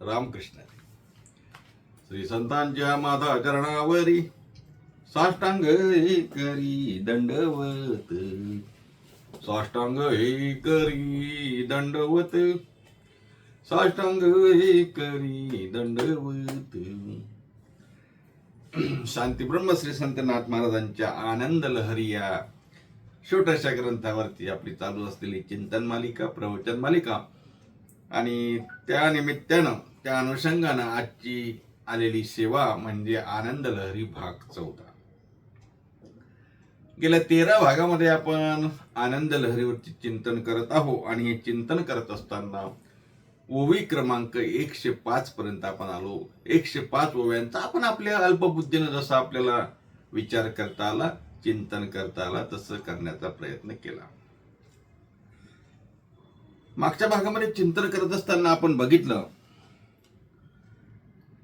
रामकृष्ण. श्री संतांच्या माता चरणावरी साष्टांग हे करी दंडवत, साष्टांग हे करी दंडवत, साष्टांग हे करी दंडवत. शांती ब्रह्म श्री संतनाथ महाराजांच्या आनंद लहरी या छोट्याशा ग्रंथावरती आपली चालू असलेली चिंतन मालिका, प्रवचन मालिका आणि त्या निमित्तानं त्या अनुषंगानं आजची आलेली सेवा म्हणजे आनंद लहरी भाग 14. गेल्या 13 भागामध्ये आपण आनंद लहरीवरती चिंतन करत आहोत आणि हे चिंतन करत असताना ओवी क्रमांक 105 पर्यंत आपण आलो. 105 ओव्यांचा आपण आपल्या अल्पबुद्धीनं जसा आपल्याला विचार करता आला, चिंतन करता आला तसं करण्याचा प्रयत्न केला. मागच्या भागामध्ये चिंतन करत असताना आपण बघितलं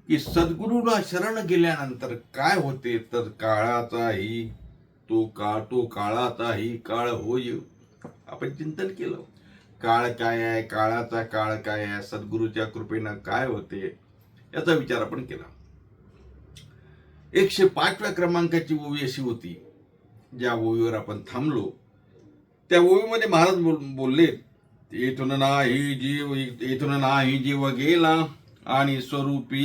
की सद्गुरूला शरण गेल्यानंतर काय होते, तर काळाचाही तो काळाचाही काळ होय. आपण चिंतन केलं काळ काय आहे, काळाचा काळ काय आहे, सद्गुरूच्या कृपेनं काय होते याचा विचार आपण केला. 105व्या क्रमांकाची ओवी अशी होती, ज्या ओवीवर आपण थांबलो. त्या ओवीमध्ये महाराज बोलले, येथून नाही जीव गेला आणि स्वरूपी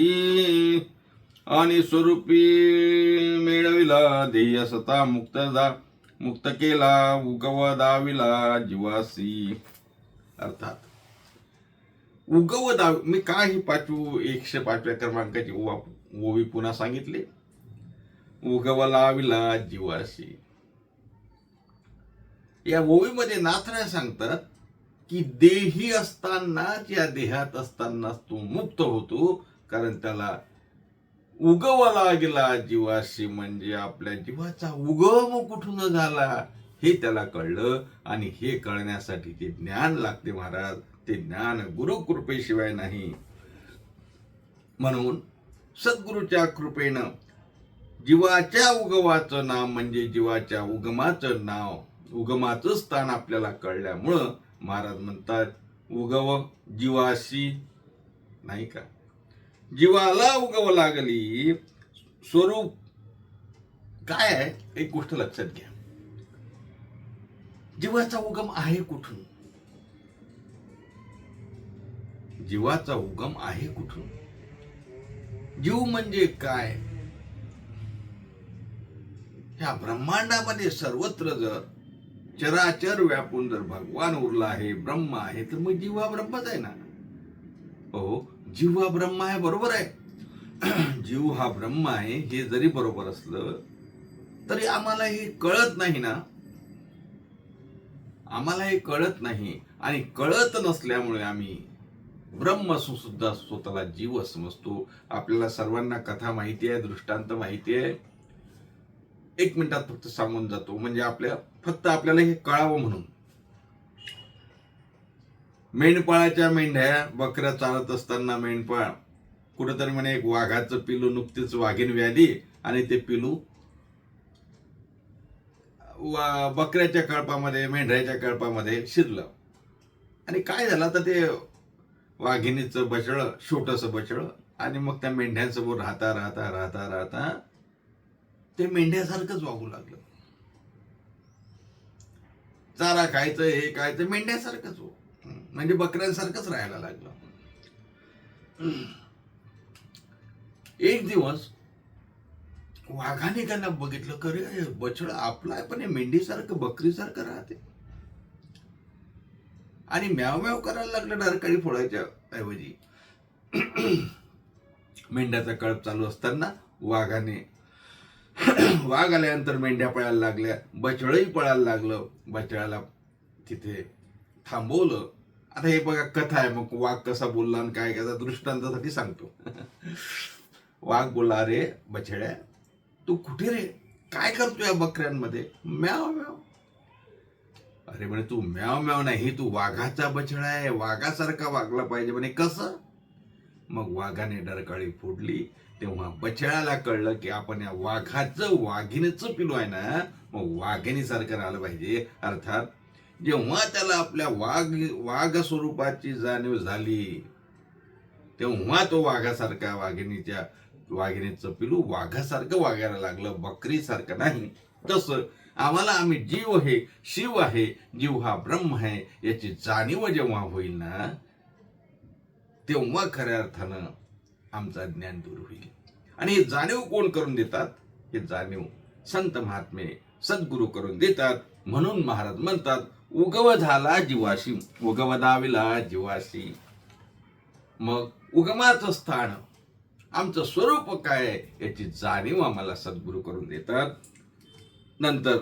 मिळविला ध्येय सता मुक्त केला उगवदाविला जीवासी. अर्थात उगवदाव मी काय ही 105व्या क्रमांकाची ओवी पुन्हा सांगितली. उगवलाविला जीवासी या ओवीमध्ये नाथराय सांगतात की देही असतानाच, या देहात असतानाच तो मुक्त होतो, कारण त्याला उगवला गेला जीवाशी म्हणजे आपल्या जीवाचा उगम कुठून झाला हे त्याला कळलं. आणि हे कळण्यासाठी ते ज्ञान लागते महाराज. ते ज्ञान गुरुकृपेशिवाय नाही. म्हणून सद्गुरूच्या कृपेनं जीवाच्या उगवाचं नाव म्हणजे जीवाच्या उगमाचं नाव, उगमाचं स्थान आपल्याला कळल्यामुळं महाराज म्हणतात उगव जीवाशी नाही का, जीवाला उगव लागली. स्वरूप काय आहे एक गोष्ट लक्षात घ्या. जीवाचा उगम आहे कुठून? जीवाचा उगम आहे कुठून? जीव म्हणजे काय? ह्या ब्रह्मांडामध्ये सर्वत्र जर चराचर व्यापून जर भगवान उरला आहे, ब्रह्म आहे, तर मग जीव हा ब्रह्मच आहे ना. हो, जीव हा ब्रह्म आहे, बरोबर आहे. जीव हा ब्रह्म आहे हे जरी बरोबर असलं तरी आम्हाला हे कळत नाही ना. आम्हाला हे कळत नाही आणि कळत नसल्यामुळे आम्ही ब्रह्म सुद्धा स्वतःला जीव समजतो. आपल्याला सर्वांना कथा माहिती आहे, दृष्टांत माहिती आहे. 1 मिनिटात फक्त सांगून जातो, म्हणजे आपल्याला हे कळावं म्हणून. मेंढपाळाच्या मेंढ्या बकऱ्या चालत असताना मेंढपाळ कुठेतरी म्हणे एक वाघाचं पिलू, नुकतीच वाघीण व्याधी, आणि ते पिलू बकऱ्याच्या कळपामध्ये, मेंढ्याच्या कळपामध्ये शिरलं. आणि काय झालं, तर ते वाघिणीचं बछळ, छोटस बछळ, आणि मग त्या मेंढ्यांसमोर राहता राहता राहता राहता ते मेंढ्यासारखंच वागू लागलं. चारा खायचं, हे खायचं, मेंढ्यासारखंच हो, म्हणजे बकऱ्यांसारखंच राहायला लागलं. एक दिवस वाघाने त्यांना बघितलं, खरे बछड आपला आहे पण हे मेंढीसारखं, बकरीसारखं राहते, आणि म्याव म्याव करायला लागलं डरकाळी फोडायच्या ऐवजी. मेंढ्याचा कळप चालू असताना वाघ आल्यानंतर मेंढ्या पळायला लागल्या, बछडही पळायला लागलं. बछड्याला तिथे थांबवलं. आता हे बघा कथा आहे, मग वाघ कसा बोलला आणि काय कसा, दृष्टांतासाठी सांगतो. वाघ बोलला, अरे बछड्या, तू कुठे रे, काय करतो या बकऱ्यांमध्ये? म्याव म्याव. अरे म्हणे, तू म्याव म्याव नाही, तू वाघाचा बछडा आहे, वाघासारखा वागला पाहिजे. म्हणे कसं? मग वाघाने डरकाळी फोडली. तेव्हा बछड्याला कळलं की आपण या वाघिणीचं पिलू आहे ना, मग वाघिणीसारखं राहिलं पाहिजे. अर्थात जेव्हा त्याला आपल्या वाघ स्वरूपाची जाणीव झाली, तेव्हा तो वाघासारखा वाघिणीचं पिलू वाघासारखं वागायला लागलं, बकरीसारखं नाही. तसं आम्हाला आम्ही जीव आहे, शिव आहे, जीव हा ब्रह्म आहे याची जाणीव जेव्हा होईल ना, तेव्हा खऱ्या अर्थानं आमचं ज्ञान दूर होईल. आणि हे जाणीव कोण करून देतात? हे जाणीव संत महात्मे सद्गुरू करून देतात. म्हणून महाराज म्हणतात, उगव झाला जीवाशी, उगव दाविला जीवाशी. मग उगमाचं स्थान, आमचं स्वरूप काय याची जाणीव आम्हाला सद्गुरू करून देतात. नंतर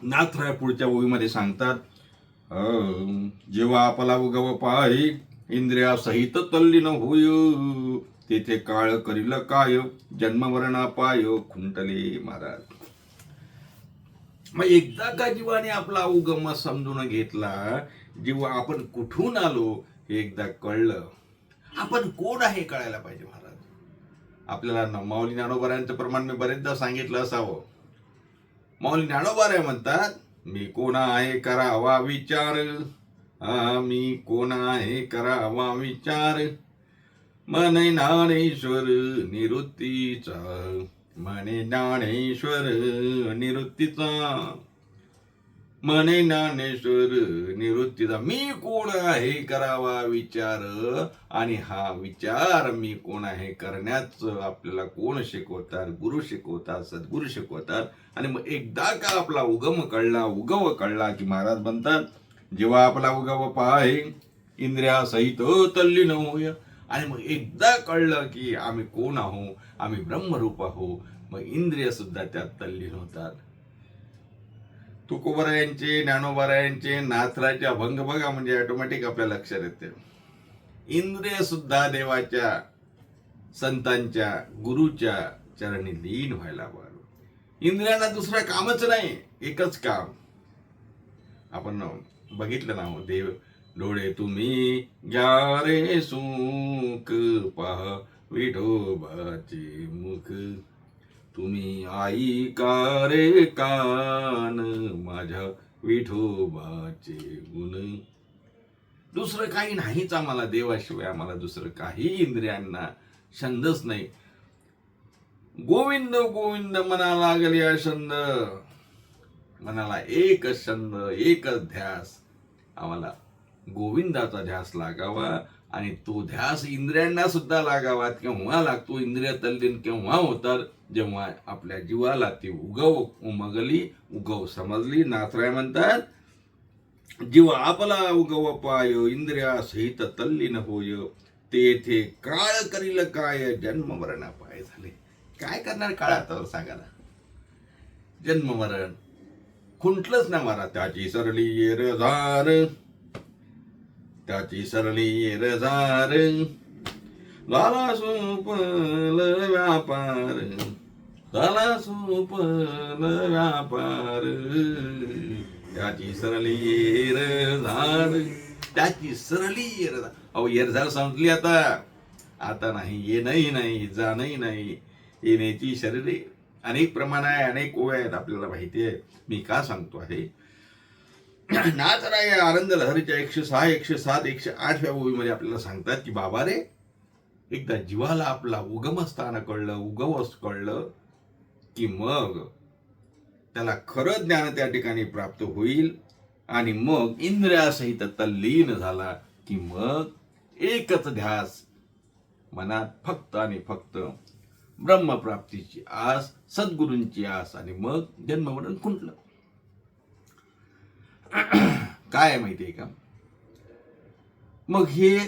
नाथराय पुढच्या ओळीमध्ये सांगतात, जेव्हा आपला उगव पाय इंद्रिया सहित तल्लीन होय, तेथे काळ करील काय जन्मवरणा पाय खुंटले महाराज. मग एकदा का जीवाने आपला उगम समजून घेतला, जेव्हा आपण कुठून आलो हे एकदा कळलं, आपण कोण आहे कळायला पाहिजे महाराज. आपल्याला माऊली ज्ञानोबारायांचं प्रमाण मी बरेचदा सांगितलं असावं. माऊली ज्ञानोबाराय म्हणतात, मी कोण आहे करावा विचार, मी कोण आहे करावा विचार, मने ज्ञानेश्वर निवृत्तीचा, मने ज्ञानेश्वर निवृत्तीचा, मने ज्ञानेश्वर निवृत्तीचा. मी कोण आहे करावा विचार, आणि हा विचार मी कोण आहे करण्याचं आपल्याला कोण शिकवतात? गुरु शिकवतात, सद्गुरू शिकवतात. आणि मग एकदा का आपला उगम कळला, उगव कळला की महाराज म्हणतात, जेव्हा आपला उगव पाय इंद्रिया सहित तल्लीन होय. आणि मग एकदा कळलं की आम्ही कोण आहो, आम्ही ब्रह्मरूप आहो, मग इंद्रिय सुद्धा त्यात तल्लीन होतात. तुकोबारायांचे, ज्ञानोबारायांचे, नाथराचे अभंग बघा, म्हणजे ऑटोमॅटिक आपल्या लक्षात येते. इंद्रिय सुद्धा देवाच्या, संतांच्या, गुरुच्या चरणी लीन व्हायला हवं. इंद्रियांना दुसरं कामच नाही, एकच काम. आपण बघितलं ना, देव डोळे तुम्ही घ्या रे सुख, पहा विठोबाचे मुख, तुम्ही ऐका रे कान, माझ्या विठोबाचे गुण. दुसरं काही नाहीच आम्हाला, देवाशिवाय आम्हाला दुसरं काही इंद्रियांना छंदच नाही. गोविंद गोविंद म्हणा लागल्या छंद, मनाला एकच छंद, एकच ध्यास. आम्हाला गोविंदाचा ध्यास लागावा, आणि तो ध्यास इंद्रियांना सुद्धा लागावा. केव्हा लागतो? इंद्रिय तल्लीन केव्हा होतात? जेव्हा आपल्या जीवाला ती उगव उमगली, उगव समजली. नाथराय म्हणतात, जेव्हा आपला उगव पाय इंद्रिया सहित तल्लीन होय, तेथे काळ करील काय जन्म मरणा पाय झाले. काय करणार काळात सांगा ना? जन्म मरण खुंटलंच ना महाराज. त्याची सरली येरझार, त्याची सरली येरझार, झाला सुपल व्यापार, झाला सुपल व्यापार, त्याची सरली येरझार, त्याची सरली येरझार. अहो येरझार संपली आता, आता नाही येणंही नाही, जाणंही नाही. येण्याची शरीरे अनेक प्रमाण आहे, अनेक ओव्या आहेत, आपल्याला माहिती आहे. मी का सांगतो आहे, नाथराय आनंद लहरीच्या 106, 107, 108व्या ओवीमध्ये आपल्याला सांगतात की बाबा रे, एकदा जीवाला आपला उगमस्थान कळलं, उगवस कळलं की मग त्याला खरं ज्ञान त्या ठिकाणी प्राप्त होईल. आणि मग इंद्रियासहित तल्लीन झाला की मग एकच ध्यास मनात, फक्त आणि फक्त ब्रह्मप्राप्तीची आस, सद्गुरूंची आस, आणि मग जन्ममरण खुंटलं. काय माहितीये का, मग हे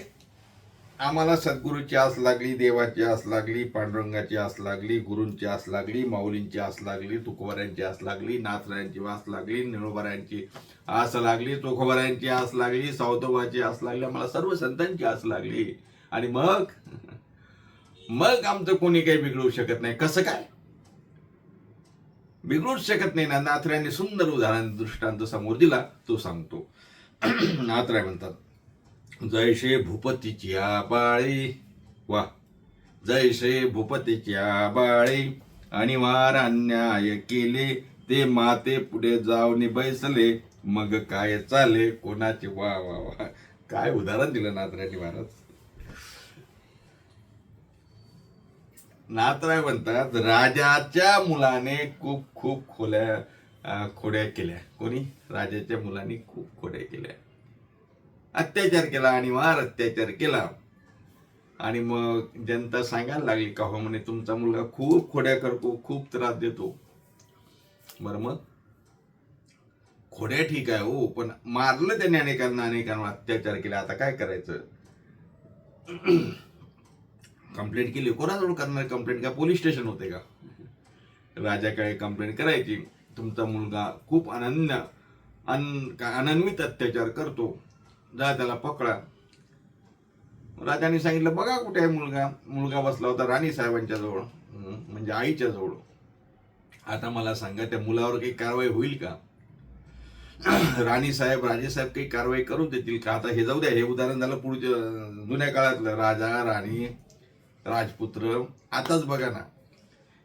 आम्हाला सद्गुरूची आस लागली, देवाची आस लागली, पांडुरंगाची आस लागली, गुरूंची आस लागली, माऊलींची आस लागली, तुकोबारायांची आस लागली, नाथरायांची आस लागली, निळोबारायांची आस लागली, चोखोबारायांची आस लागली, सावतोबाची आस लागली, आम्हाला सर्व संतांची आस लागली. आणि मग आमचं कोणी काही बिघडवू शकत नाही. कसं काय बिघडूच शकत नाही ना? नाथरायांनी सुंदर उदाहरण, दृष्टांत समोर दिला, तो सांगतो. नाथराय म्हणतात, जैसे भूपतीची बाळे, वा, जैसे भूपतीची बाळे, आणि वार अन्याय केले, ते माते पुढे जाऊन बैसले, मग काय चाले कोणाचे. वा वा वा, काय उदाहरण दिलं नाथरायांनी महाराज. नाथराय म्हणतात राजाच्या मुलाने खूप खूप खोड्या केल्या. कोणी? राजाच्या मुलांनी खूप खोड्या केल्या, अत्याचार केला आणि वार अत्याचार केला. आणि मग जनता सांगायला लागली का हो म्हणे तुमचा मुलगा खूप खोड्या करतो, खूप त्रास देतो. बरं मग खोड्या ठीक आहे हो, पण मारलं त्याने अनेकांवर अत्याचार केला, आता काय करायचं? कंप्लेंट केली. कोणाजवळ करणार कंप्लेंट? का पोलीस स्टेशन होते का? राजाकडे कंप्लेंट करायची, तुमचा मुलगा खूप अनन्वित अत्याचार करतो, जा त्याला पकडा. राजाने सांगितलं बघा कुठे आहे मुलगा. मुलगा बसला होता राणी साहेबांच्या जवळ, म्हणजे आईच्या जवळ. आता मला सांगा त्या मुलावर काही कारवाई होईल का? राणीसाहेब राजेसाहेब काही कारवाई करून देतील का? आता हे जाऊ द्या, हे उदाहरण झालं पुढच्या जुन्या काळातलं, राजा राणी राजपुत्र. आताच बघा ना,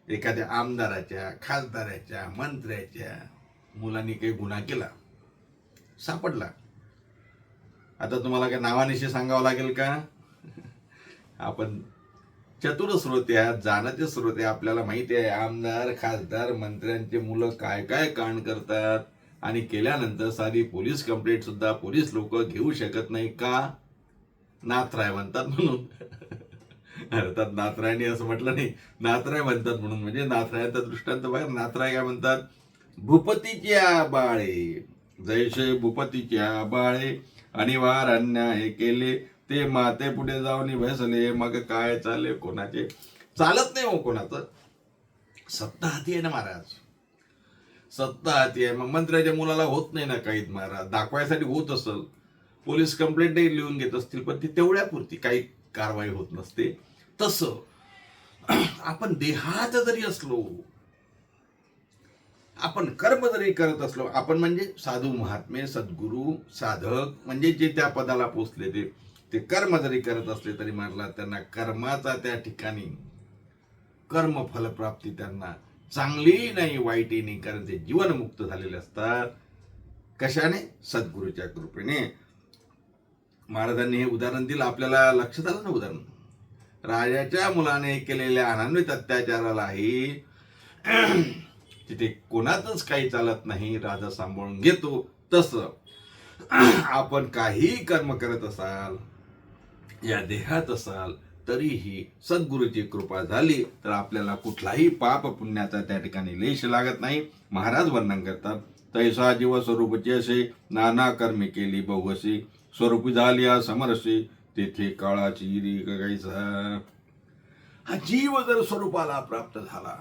एखाद्या आमदाराच्या, खासदाराच्या, मंत्र्याच्या मुलांनी काही गुन्हा केला, सापडला. आता तुम्हाला काय नावानिशी सांगावं लागेल का? आपण चतुर श्रोते आहात, जाण्याचे श्रोते, आपल्याला माहिती आहे आमदार, खासदार, मंत्र्यांचे मुलं काय काय कांड करतात. आणि केल्यानंतर साधी पोलीस कंप्लेंट सुद्धा पोलीस लोक घेऊ शकत नाही का? नाथराय म्हणतात म्हणून. अर्थात नाथरायने असं म्हटलं नाही, नाथराय म्हणतात म्हणून. म्हणजे नाथरायांचा दृष्टांत बघा. नाथराय काय म्हणतात? भूपतीच्या बाळे जैसे भूपतीच्या बाळे, आणि वार अन्याय केले, ते माते पुढे जाऊन भसले, मग काय चाले कोणाचे? चालत नाही हो कोणाचं. सत्ता हाती आहे ना महाराज, सत्ता हाती आहे. मग मंत्र्याच्या मुलाला होत नाही ना काही महाराज, दाखवायसाठी होत असेल, पोलीस कंप्लेंटही लिहून घेत असतील, पण ती तेवढ्यापुरती, काही कारवाई होत नसते. तसं आपण देहात जरी असलो, आपण कर्म जरी करत असलो, आपण म्हणजे साधू महात्मे, सद्गुरू, साधक, म्हणजे जे त्या पदाला पोचले, ते कर्म जरी करत असले तरी म्हटला त्यांना कर्माचा त्या ठिकाणी कर्म फलप्राप्ती त्यांना चांगली नाही, वाईटही नाही, कारण ते जीवनमुक्त झालेले असतात. कशाने? सद्गुरूच्या कृपेने. महाराजांनी हे उदाहरण दिलं, आपल्याला लक्षात आलं ना उदाहरण. राजाच्या मुलाने केलेल्या अनन्वित अत्याचारालाही तिथे कोणातच काही चालत नाही, राजा सांभाळून घेतो. तसं आपण काही कर्म करत असाल, या देहात असाल, तरीही सद्गुरूची कृपा झाली तर आपल्याला कुठलाही पाप पुण्याचा त्या ठिकाणी लेश लागत नाही. महाराज वर्णन करतात, तैसा जीव स्वरूपची असे नाना कर्मे केली बहुअशी, स्वरूपी झाली समरशी, तेथे काळाची री कैसा. हा जीव जर स्वरूपाला प्राप्त झाला,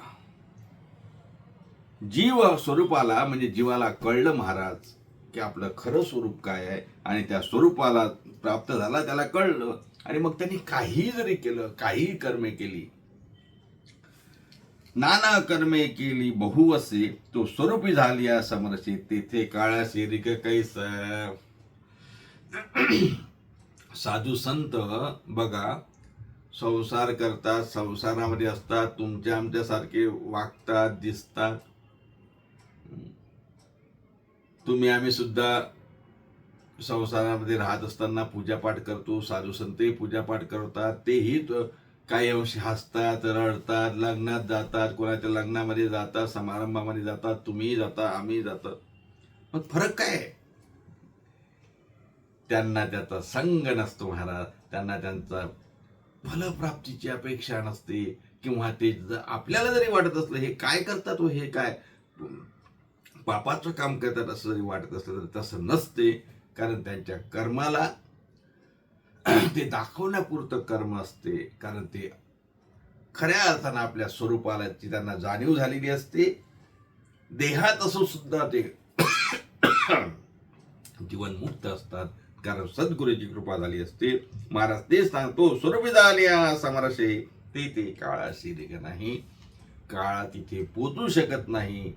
जीव स्वरूपाला म्हणजे जीवाला कळलं महाराज की आपलं खरं स्वरूप काय आहे, आणि त्या स्वरूपाला प्राप्त झाला, त्याला कळलं, आणि मग त्यांनी काही जरी केलं, काही कर्मे केली, नाना कर्मे केली बहुअसे, तो स्वरूपी झाली समरसी, तेथे काळाशी रिक कैस. साधू संत बघा, संसार करतात, संसारामध्ये असतात, तुमच्या आमच्यासारखे वागतात, दिसतात. तुम्ही आम्ही सुद्धा संसारामध्ये राहत असताना पूजापाठ करतो, साधू संतही पूजापाठ करतात, तेही काही अंशी हसतात, रडतात, लग्नात जातात, कोणाच्या लग्नामध्ये जातात, समारंभामध्ये जातात, तुम्हीही जाता, आम्ही जातो. मग फरक काय? त्यांना त्याचा संग नसतो महाराज, त्यांना त्यांचा फलप्राप्तीची अपेक्षा नसते, किंवा ते आपल्याला जरी वाटत असलं हे काय करतात, हे काय पापाचं काम करतात असं जरी वाटत असलं तर तसं नसते. कारण त्यांच्या कर्माला ते दाखवण्यापुरतं कर्म असते, कारण ते खऱ्या अर्थानं आपल्या स्वरूपाला त्यांना जाणीव झालेली असते. देहात असो सुद्धा ते जीवनमुक्त असतात, कारण सद्गुरूची कृपा झाली असते. महाराज तेच सांगतो, स्वरूपी झाली समरसे, ते काळाशी रेग नाही, काळ तिथे पोचू शकत नाही.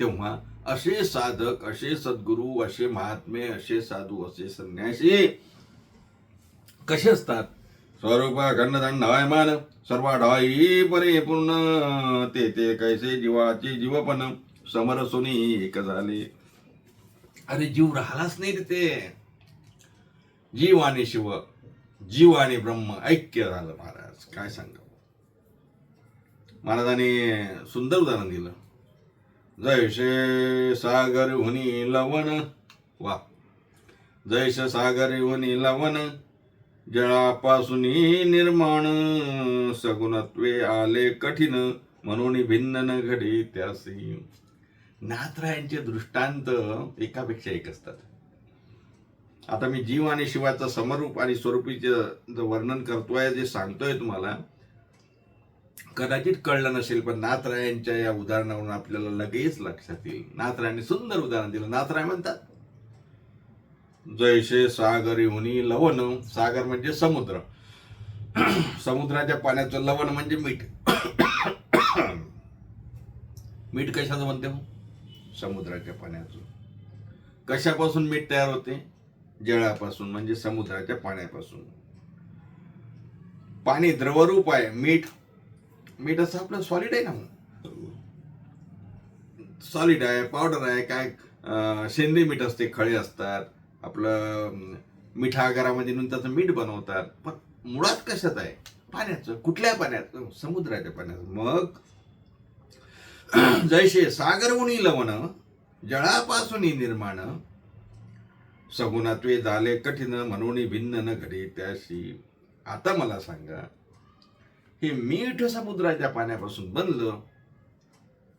तेव्हा असे साधक, असे सद्गुरू, असे महात्मे, असे साधू, असे संन्यासी कसे असतात? स्वरूप खंडदंडायमान सर्वाढाई परिपूर्ण, ते कैसे जीवाचे जीवपण समरसुनी एक झाले. अरे जीव राहिलाच नाही तिथे, जीव आणि शिव, जीव आणि ब्रह्म ऐक्य झालं महाराज. काय सांगा, महाराजांनी सुंदर उदाहरण दिलं. जैसे सागर हुनी लवण, वा, जैसे सागर हुनी लवण, जळापासून निर्माण, सगुणत्वे आले कठीण, म्हणून भिन्न न घडी त्यासी. नाथरायांचे दृष्टांत एकापेक्षा एक असतात. आता मी जीव आणि शिवाचं समरूप आणि स्वरूपीचं वर्णन करतोय, जे सांगतोय तुम्हाला, कदाचित कळलं नसेल, पण नाथरायांच्या या उदाहरणावरून आपल्याला लगेच लक्षात येईल. नाथरायांनी सुंदर उदाहरण दिलं. नाथराय म्हणतात, जैसे सागरी हुनी लवण, सागर म्हणजे समुद्र, समुद्राच्या पाण्याचं लवण म्हणजे मीठ. मीठ कशाचं म्हणते मग? समुद्राच्या पाण्याचं. कशापासून मीठ तयार होते? जळापासून, म्हणजे समुद्राच्या पाण्यापासून. पाणी द्रवरूप आहे, मीठ असं आपलं सॉलिड आहे ना, सॉलिड आहे, पावडर आहे, काय सेंद्रिय मीठ असते, खळे असतात, आपलं मिठागरामध्ये नेऊन त्याचं मीठ बनवतात. पण मुळात कशात आहे? पाण्याचं. कुठल्या पाण्याचं? समुद्राच्या पाण्याचं. मग जैसे सागर उणी लवण, जळापासून निर्माण, सगुणात्वे झाले कठीण, म्हणून भिन्न न घडी त्याशी. आता मला सांगा, हे मीठ समुद्राच्या पाण्यापासून बनलं.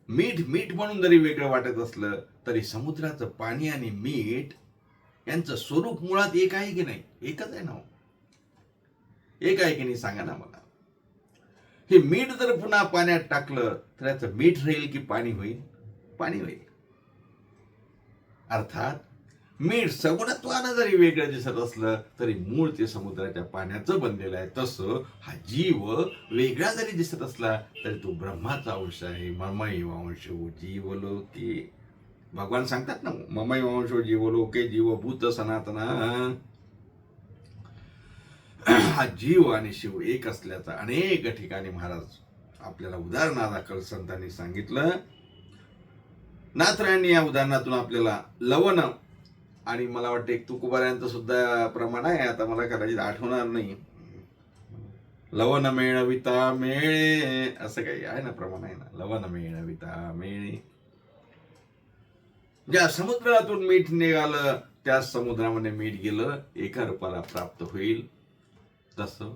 मीठ म्हणून जरी वेगळं वाटत असलं तरी समुद्राचं पाणी आणि मीठ यांचं स्वरूप मुळात एक आहे की नाही? एकच आहे ना. एक आहे की नाही? सांगा ना मला. हे मीठ जर पुन्हा पाण्यात टाकलं तर याचं मीठ राहील की पाणी होईल? पाणी होईल. अर्थात मीठ सगुणत्वानं जरी वेगळं दिसत असलं तरी मूळ ते समुद्राच्या पाण्याचं बनलेलं आहे. तसं हा जीव वेगळा जरी दिसत असला तरी तो ब्रह्माचा अंश आहे. ममैवांशो जीवलोके. भगवान सांगतात ना, ममैवांशो जीवलोके जीवभूत सनातना. हा जीव आणि शिव एक असल्याचा अनेक ठिकाणी महाराज आपल्याला उदाहरणादाखल संतांनी सांगितलं. नाथरायांनी या उदाहरणातून आपल्याला लवण, आणि मला वाटतं एक तुकोबाऱ्यांचं सुद्धा प्रमाण आहे, आता मला कदाचित आठवणार नाही, लवण मेळविता मेळे, असं काही आहे ना, प्रमाण आहे ना, लवण मेळविता मेळे. ज्या समुद्रातून मीठ निघालं त्याच समुद्रामध्ये मीठ गेलं, एका रूपाला प्राप्त होईल. तसं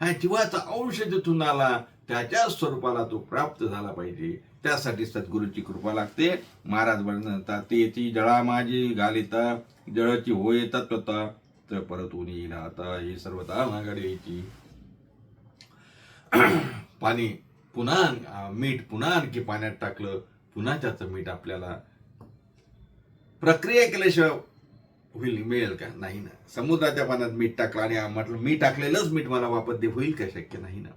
हा जीवाचा अंश जिथून आला त्याच्या स्वरूपाला तो प्राप्त झाला पाहिजे. त्यासाठी सद्गुरूची कृपा लागते. महाराज म्हणतात, तेची जळा माझी घालिता, जळची होय तत्वता, तर परतून येईल आता ही सर्वता मागाडीची. पाणी पुन्हा, मीठ पुन्हा आणखी पाण्यात टाकलं, पुन्हा त्याचं मीठ आपल्याला प्रक्रिया केल्याशिवाय होईल, मिळेल का? नाही ना. समुद्राच्या पाण्यात मीठ टाकलं आणि म्हटलं मी टाकलेलंच मीठ मला वापस दे, होईल का? शक्य नाही ना.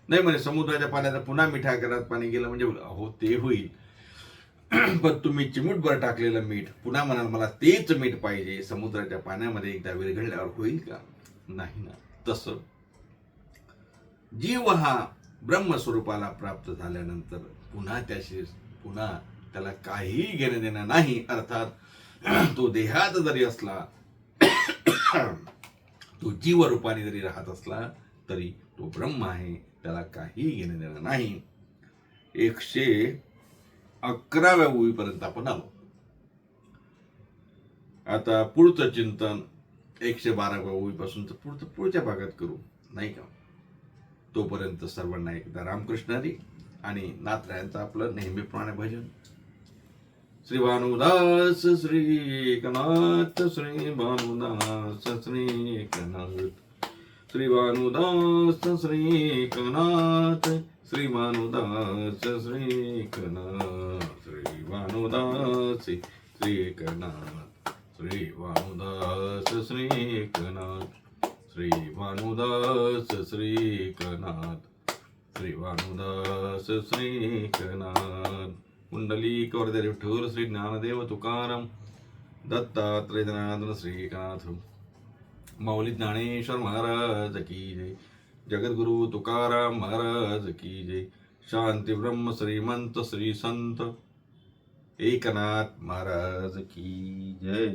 नाही म्हणे, समुद्राच्या पाण्यात पुन्हा मिठा घरात पाणी गेलं म्हणजे हो ते होईल, पण तुम्ही चिमूटभर टाकलेलं मीठ पुन्हा म्हणाल मला तेच मीठ पाहिजे, समुद्राच्या पाण्यामध्ये एकदा विरघळल्यावर होईल का? नाही ना. तसं जीव हा ब्रह्मस्वरूपाला प्राप्त झाल्यानंतर पुन्हा त्याला काहीही घेणं देणं नाही. अर्थात तो देहात जरी असला, तो जीवरूपाने जरी राहत असला तरी तो ब्रह्म आहे, त्याला काही घेणं देणं नाही. 111व्या ओळीपर्यंत आपण आलो. आता पुढचं चिंतन 112व्या ओळीपासून पुढच्या भागात करू, नाही का? तोपर्यंत सर्वांना एकदा रामकृष्ण हरी आणि नाथरायांचं आपलं नेहमीप्रमाणे भजन. श्री भानुदास श्री एकनाथ, श्री भानुदास श्री एकनाथ, श्री भानुदास श्री एकनाथ, श्री भानुदास श्री एकनाथ, श्री भानुदास श्री एकनाथ, श्री भानुदास श्री एकनाथ, श्री भानुदास श्री एकनाथ, श्री भानुदास श्री एकनाथ. कुंडलिक वरदे विठ्ठल श्री ज्ञानदेव तुकाराम, दत्तात्रय जनार्दन श्रीनाथ, माऊली ज्ञानेश्वर महाराज की जय. जगद्गुरु तुकाराम महाराज की जय. शांती ब्रह्म श्रीमंत श्री संत एकनाथ महाराज की जय.